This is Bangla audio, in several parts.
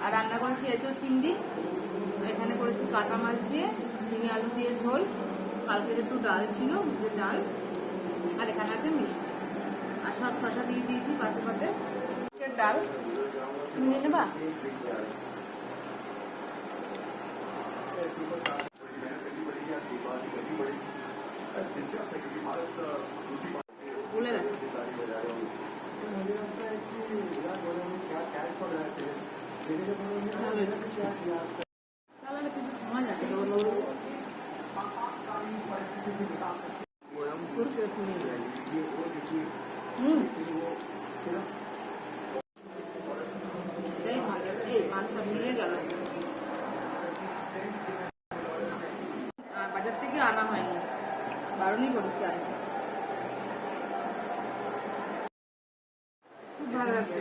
আর রান্না করেছি এঁচোড় চিংড়ি, এখানে করেছি কাটা মাছ দিয়ে ঝিঙে আলু দিয়ে ঝোল, কালকের একটু ডাল ছিল মুসুরের ডাল, আর এখানে আছে মিষ্টি, আর সব শশা দিয়ে দিয়েছি পাতে পাতে। ডাল তুমি নিয়ে নেবা? ভুলে গেছে তাহলে কিছু সময় লাগে। এই মাছটা ভেঙে গেল, বাজার থেকে আনা হয়নি, বারণই করেছি আর। খুব ভালো লাগছে।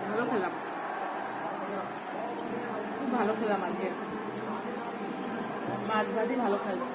ভালো খেলাম, খুব ভালো খেলাম আজকে, মাছ ভাতই ভালো খেলাম।